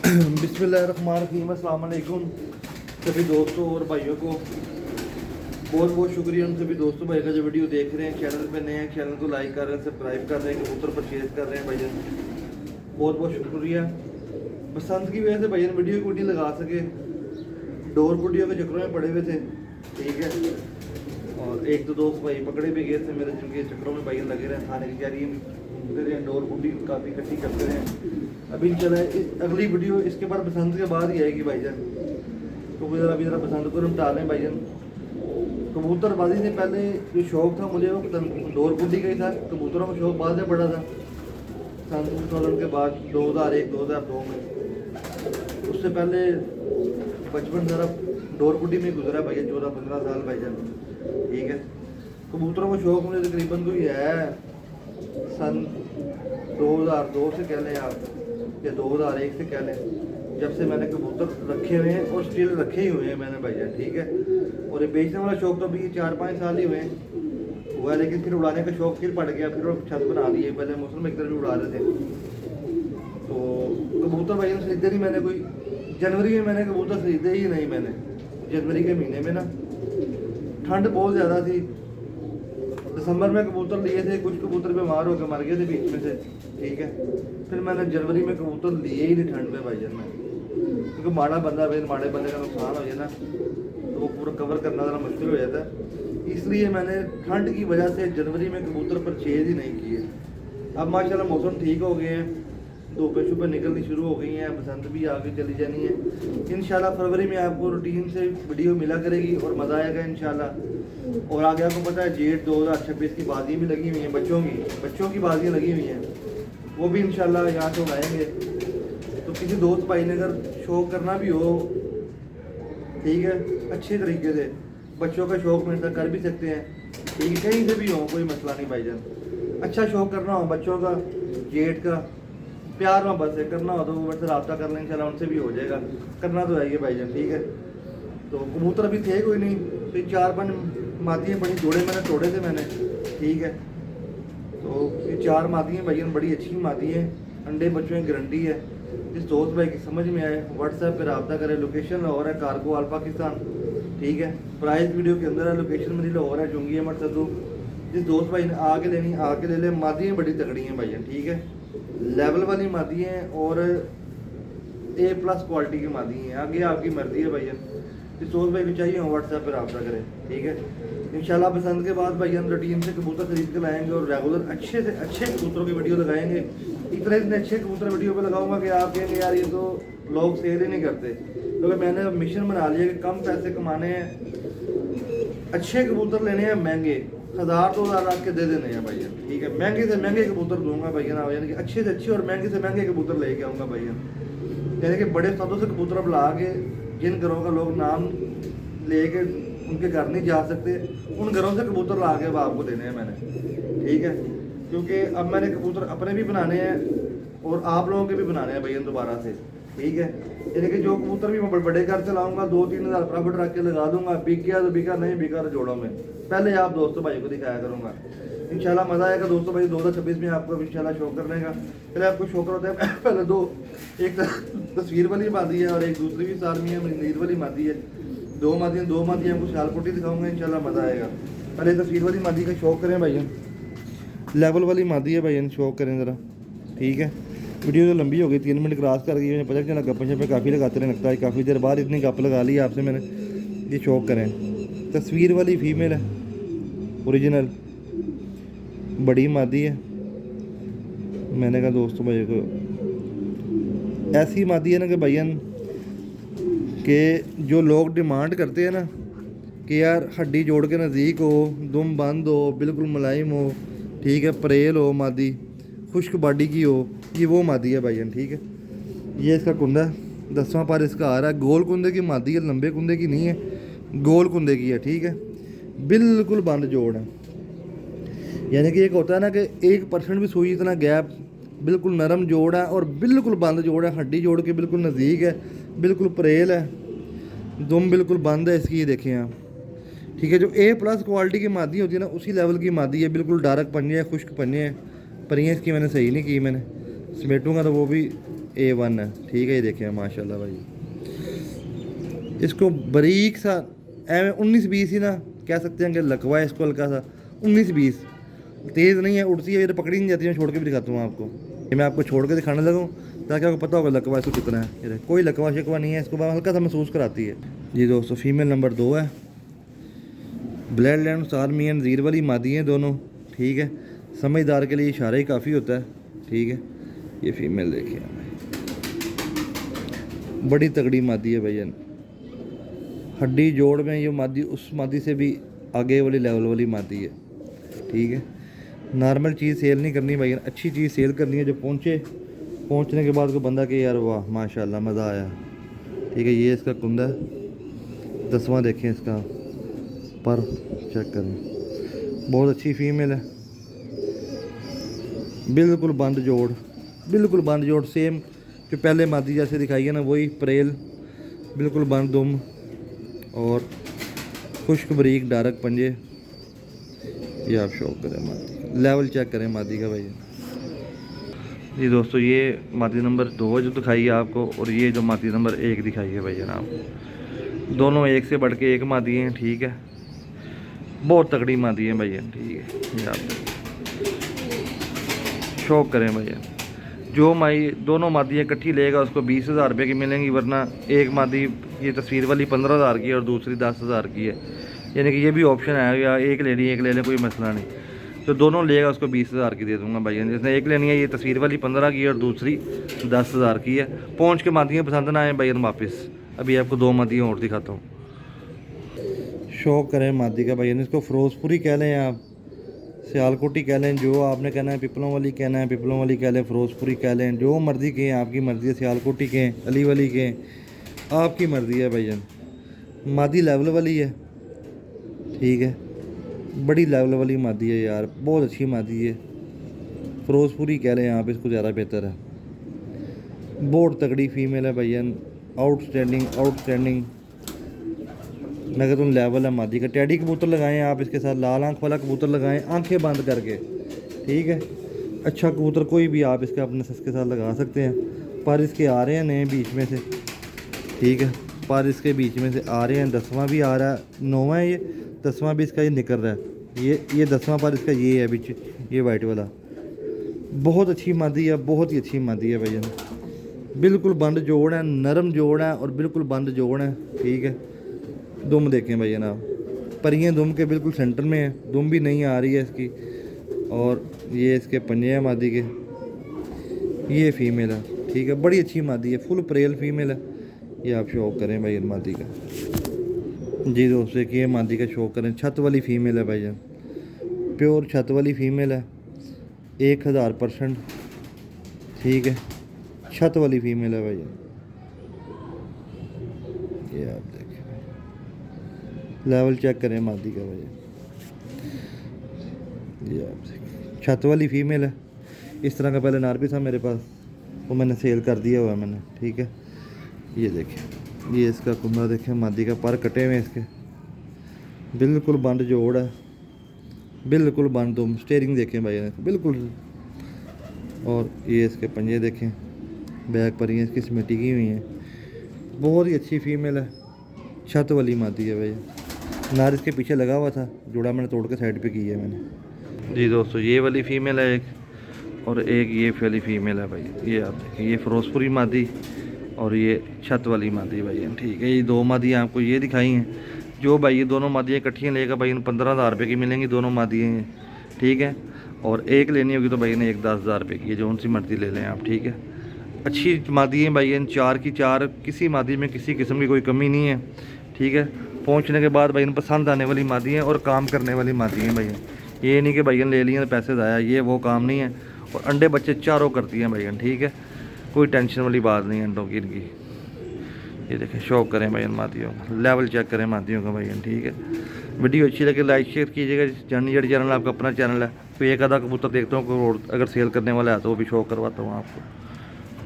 बिस्मिल्लाहिर्रहमानिर्रहीम, अस्सलाम वालेकुम सभी दोस्तों और भाइयों को बहुत बहुत शुक्रिया उन सभी दोस्तों भाई का जो वीडियो देख रहे हैं। चैनल पे नए हैं, चैनल को लाइक कर रहे हैं, सब्सक्राइब कर रहे हैं, कबूतर परचेज कर रहे हैं भाईजान, बहुत बहुत शुक्रिया। बसंत की वजह से भाईजान वीडियो को नहीं लगा सके, डोर पुडियों के चक्करों में पड़े हुए थे, ठीक है। और एक दो दोस्त भाई पकड़े भी गए थे मेरे, चूँकि चक्करों में भाई लगे रहे, थाने की तैयारी घूमते रहे, डोर पुडी काफ़ी इकट्ठी करते रहे। अभी चला अगली वीडियो इसके बाद बसंत के बाद ही आएगी भाईजान, तो ज़रा अभी ज़रा बसंत को निपटा लें भाईजान। कबूतरबाजी से पहले जो शौक़ था मुझे वो डोर पुडी का ही था, कबूतरों का शौक़ बाद में बड़ा था सन 2000 के बाद, 2001-2002 में। उससे पहले बचपन ज़रा डोर पुडी में गुजरा भाईजान, 14-15 साल भाईजान, ठीक है। कबूतरों का शौक़ मुझे तकरीबन कोई है सन 2002 से कह लें आप, या 2001 से कह लें, जब से मैंने कबूतर रखे हुए हैं और स्टिल रखे ही हुए हैं मैंने भाईजान, ठीक है। और ये बेचने वाला शौक़ तो अभी 4-5 साल ही हुए हुआ है, लेकिन फिर उड़ाने का शौक़ फिर पड़ गया, फिर वो छत बना दिए। पहले मौसम एक तरफ भी उड़ा रहे थे, तो कबूतर भाईजान खरीदे नहीं मैंने कोई। जनवरी में मैंने कबूतर खरीदे ही नहीं मैंने, जनवरी के महीने में ना ठंड बहुत ज़्यादा थी। दिसंबर में कबूतर लिए थे, कुछ कबूतर बीमार होकर मर गए थे बीच में से, ठीक है। फिर मैंने जनवरी में कबूतर लिए ही नहीं ठंड में भाईजान में, क्योंकि माड़ा बंदा भाई, माड़े बंदे का नुकसान हो जाए ना तो वो पूरा कवर करना ज़रा मुश्किल हो जाता है। इसलिए मैंने ठंड की वजह से जनवरी में कबूतर परचेज ही नहीं किए। अब माशाल्लाह मौसम ठीक हो गए हैं, धूपें शुपें निकलनी शुरू हो गई हैं, बसंत भी आगे चली जानी है इंशाल्लाह। फरवरी में आपको रूटीन से वीडियो मिला करेगी और मज़ा आएगा इंशाल्लाह। और आगे आपको पता है जेठ 2026 की बाजियाँ भी लगी हुई हैं, बच्चों की बाजियाँ लगी हुई हैं, वो भी इंशाल्लाह यहाँ से उड़ाएंगे। तो किसी दोस्त भाई ने अगर शौक़ करना भी हो, ठीक है, अच्छे तरीके से बच्चों का शौक़ मेरे साथ कर भी सकते हैं, ठीक है। कहीं से भी हो कोई मसला नहीं भाईजान। अच्छा शौक़ करना हो बच्चों का, जेठ का, प्यार मोहब्बत से करना हो तो वो मेरे से रब्ता कर लें इंशाल्लाह, उनसे भी हो जाएगा। करना तो है ये भाईजान, ठीक है। तो कबूतर अभी थे कोई नहीं, तो 4-5 मादियाँ बड़ी जोड़े मैंने तोड़े थे मैंने, ठीक है। तो ये 4 मादियाँ भाईजान बड़ी अच्छी मादी हैं, अंडे बच्चों की गारंटी है। जिस दोस्त भाई की समझ में आए व्हाट्सएप पे रब्ता करें। लोकेशन लाहौर है, कार्गो आल पाकिस्तान, ठीक है। प्राइस वीडियो के अंदर है, लोकेशन मेरी लाहौर है, चुंगी अहमद सद्दू। जिस दोस्त भाई ने आके लेनी आके ले ले, मादियाँ बड़ी तगड़ी हैं भाईजान, ठीक है। लेवल वाली मादी हैं और A+ क्वालिटी की मादी हैं, आगे आपकी मर्जी है भैया। जिस दोस्त भाई को चाहिए हो व्हाट्सएप पर रब्ता करें, ठीक है। इंशाल्लाह बसंत के बाद भाई हम रूटीन से कबूतर खरीद के लाएंगे और रेगुलर अच्छे से अच्छे कबूतरों की वीडियो लगाएंगे। इतने अच्छे कबूतर वीडियो पे लगाऊंगा कि आप कहेंगे यार ये तो लोग सेल ही नहीं करते। तो मैंने मिशन बना लिया कि कम पैसे कमाने हैं, अच्छे कबूतर लेने हैं, महंगे 1000-2000 लाख के दे देने हैं भैया, ठीक है। महंगे से महंगे कबूतर दूंगा भैया ना, यानी कि अच्छे से अच्छे और महंगे से महंगे कबूतर लेके आऊँगा भैया। यानी कि बड़े सादों से कबूतर बुला के, जिन घरों का लोग नाम लेके उनके घर नहीं जा सकते, उन घरों से कबूतर ला के अब आपको देने हैं मैंने, ठीक है। क्योंकि अब मैंने कबूतर अपने भी बनाने हैं और आप लोगों के भी बनाने हैं भैया दोबारा से, ठीक है। यानी कि जो कबूतर भी मैं बड़े घर से लाऊंगा 2-3 हज़ार प्रॉफिट रख के लगा दूंगा, बिक गया तो बिका, नहीं बिका तो जोड़ों में पहले आप दोस्तों भाई को दिखाया करूँगा इंशाल्लाह। मज़ा आएगा दोस्तों भाई। 2026 में आपको इंशाल्लाह शौक़ करने का, पहले आपको शौक़ होता है पहले दो, एक तस्वीर वाली मादी है और एक दूसरी भी साल में नीर वाली मादी है। दो मादियाँ आपको शालकोटी दिखाऊंगा इंशाल्लाह, मज़ा आएगा। पहले तस्वीर वाली मादी का शौक़ करें भैया, लेवल वाली मादी है भैया, शौक़ करें ज़रा, ठीक है। वीडियो तो लंबी हो गई, 3 मिनट क्रॉस कर गई, मुझे पता चला गप्पे शप्पे काफ़ी लगाते रहे, लगता है काफ़ी देर बाद इतनी गप लगा ली आपसे मैंने। ये शौक़ करें, तस्वीर वाली फीमेल है, ओरिजिनल बड़ी मादी है। मैंने कहा दोस्तों भाई को ऐसी मादी है ना कि भाईजान कि जो लोग डिमांड करते हैं ना कि यार हड्डी जोड़ के नज़दीक हो, दुम बंद हो, बिल्कुल मुलायम हो, ठीक है, परेल हो, मादी खुश्क बॉडी की हो, ये वो मादी है भाईजान, ठीक है। ये इसका कुंदा 10वां पार इसका आ रहा है, गोल कुंदे की मादी है, लंबे कुंदे की नहीं है, गोल कुंदे की है, ठीक है। बिल्कुल बंद जोड़ है, यानी कि एक होता है ना कि 1% भी सुई इतना गैप, बिल्कुल नरम जोड़ है और बिल्कुल बंद जोड़ है, हड्डी जोड़ के बिल्कुल नज़दीक है, बिल्कुल परेल है, दुम बिल्कुल बंद है इसकी, ये देखें आप, ठीक है। जो A+ क्वालिटी की मादी होती है ना, उसी लेवल की मादी है, बिल्कुल डार्क पन्ने है, खुश्क पन्ने हैं। परियाँ इसकी मैंने सही नहीं की, मैंने समेटूँगा तो वो भी A1 है, ठीक है। ये देखें माशाल्लाह भाई, इसको बारीक सा 19-20 ही ना कह सकते हैं कि लकवा है इसको, हल्का सा 19-20, तेज़ नहीं है, उड़ती है, ये तो पकड़ी नहीं जाती है। मैं छोड़ के भी दिखाता हूँ आपको, ये मैं आपको छोड़ के दिखाने लगा ताकि आपको पता होगा लकवा इसको कितना है। ये कोई लकवा शिकवा नहीं है, इसको हल्का सा महसूस कराती है। जी दोस्तों, फीमेल नंबर 2 है, ब्लड लाइन सारमी एंड जीर वाली मादी हैं दोनों, ठीक है। समझदार के लिए इशारा ही काफ़ी होता है, ठीक है। ये फीमेल देखिए, बड़ी तगड़ी मादी है भैया, हड्डी जोड़ में ये मादी उस मादी से भी आगे वाली लेवल वाली मादी है, ठीक है। नॉर्मल चीज़ सेल नहीं करनी भैया, अच्छी चीज़ सेल करनी है। जो पहुंचने के बाद को बंदा कि यार वाह माशाल्लाह मज़ा आया, ठीक है। ये इसका कुंदा है, 10वां देखें इसका पर, चेक करें, बहुत अच्छी फीमेल है, बिल्कुल बंद जोड़, बिल्कुल बंद जोड़, सेम जो पहले मादी जैसे दिखाई है ना वही प्रेल, बिल्कुल बंद दुम और खुश्क बरीक डार्क पंजे। ये आप शौक करें मादी, लेवल चेक करें मादी का भैया। जी दोस्तों, ये मादी नंबर 2 जो दिखाई है आपको, और ये जो मादी नंबर 1 दिखाई है भैया आपको, दोनों एक से बढ़ के एक मादी हैं, ठीक है। बहुत तगड़ी मादी है भैया, ठीक है। ये आप शौक करें भैया, जो माई दोनों मादियाँ इकट्ठी लेगा उसको 20,000 रुपये की मिलेंगी, वरना एक मादी ये तस्वीर वाली 15,000 की है और दूसरी 10,000 की है, यानी कि ये भी ऑप्शन है, या एक ले लें कोई मसला नहीं। तो दोनों लेगा उसको 20,000 की दे दूंगा भैया। जिसने एक लेनी है, ये तस्वीर वाली 15 की है और दूसरी 10,000 की है। पहुँच के मादियाँ पसंद ना आए भैया वापस, अभी आपको 2 मादियाँ और दिखाता हूँ। शौक करें मादी का भैया, इसको फिरोजपुरी कह लें, आप सियालकोटी कह लें, जो आपने कहना है, पिपलों वाली कहना है पिपलों वाली कह लें, फिरोजपुरी कह लें, जो मर्ज़ी कहें, आपकी मर्ज़ी है। सियालकोटी कहें, अली वाली कहें, आपकी मर्ज़ी है भैया। मादी लेवल वाली है, ठीक है, बड़ी लेवल वाली मादी है यार, बहुत अच्छी मादी है। फिरोजपुरी कह लें आप इसको, ज़्यादा बेहतर है। बहुत तगड़ी फीमेल है भैया, आउटस्टैंडिंग मैं कहता हूँ लेवल है मादी का। टैडी कबूतर लगाएं आप इसके साथ, लाल आँख वाला कबूतर लगाएं आंखें बंद करके, ठीक है। अच्छा कबूतर कोई भी आप इसके अपने सस के साथ लगा सकते हैं। पर इसके आ रहे हैं नए बीच में से, ठीक है, पर इसके बीच में से आ रहे हैं। 10वां भी आ रहा है, 9वां है ये, 10वां भी इसका ये निकल रहा है। ये 10वां पर इसका ये है बीच, ये वाइट वाला। बहुत अच्छी मादी है, बहुत ही अच्छी मादी है भैया, बिल्कुल बंद जोड़ है, नरम जोड़ है और बिल्कुल बंद जोड़ है, ठीक है। दुम देखें भैया ना, परियां दुम के बिल्कुल सेंटर में है, दुम भी नहीं आ रही है इसकी। और ये इसके पंजे हैं मादी के। ये फीमेल है, ठीक है, बड़ी अच्छी मादी है, फुल प्रेल फीमेल है। ये आप शौक करें भाई मादी का। जी दोस्तों, कि ये मादी का शौक करें, छत वाली फ़ीमेल है भाईजान, प्योर छत वाली फ़ीमेल है, 1000%, ठीक है, छत वाली फ़ीमेल है भैया। ये आप देखें, लेवल चेक करें मादी का भैया। ये आप देखें, छत वाली फ़ीमेल है। इस तरह का पहले नार भी था मेरे पास, वो मैंने सेल कर दिया हुआ है मैंने, ठीक है। ये देखें, ये इसका कुंदा देखें, मादी का पर कटे हुए इसके, बिल्कुल बंद जोड़ है, बिल्कुल बंद दुम। स्टेयरिंग देखें भाई बिल्कुल। और ये इसके पंजे देखें, बैक पर ये इसकी स्मिटी की हुई हैं। बहुत ही अच्छी फ़ीमेल है, छत वाली मादी है भैया। नार इसके पीछे लगा हुआ था, जोड़ा मैंने तोड़ के साइड पे की है मैंने। जी दोस्तों, ये वाली फ़ीमेल है एक, और एक ये वाली फ़ीमेल है भाई। ये आप देखिए, ये फिरोजपुरी मादी और ये छत वाली मादी भाई, ठीक है। ये 2 मादियाँ आपको ये दिखाई हैं। जो भाई ये दोनों मादियाँ इकट्ठियाँ लेगा भाई, इन 15,000 रुपये की मिलेंगी दोनों मादियाँ, ठीक है। और एक लेनी होगी तो भाई ने एक 10,000 रुपये की है, जो उनसी मर्जी ले लें आप, ठीक है। अच्छी मादी है भाई, इन 4 की 4, किसी मादी में किसी किस्म की कोई कमी नहीं है, ठीक है। पहुंचने के बाद भाई इन पसंद आने वाली मादी हैं और काम करने वाली मादी हैं भैया। ये नहीं कि भैया ले लिए तो पैसे ज़ाया, ये वो काम नहीं है। और अंडे बच्चे चारों करती हैं भैया, ठीक है, कोई टेंशन वाली बात नहीं है अंडों की इनकी। ये देखें, शौक करें भाई मादियों का, लेवल चेक करें मादियों का भैया, ठीक है। वीडियो अच्छी लगे लाइक शेयर कीजिएगा। जानी जड़ी चैनल आपका अपना चैनल है, तो एक आधा कबूतर देखता हूँ, अगर सेल करने वाला है तो वो भी शौक करवाता हूँ आपको।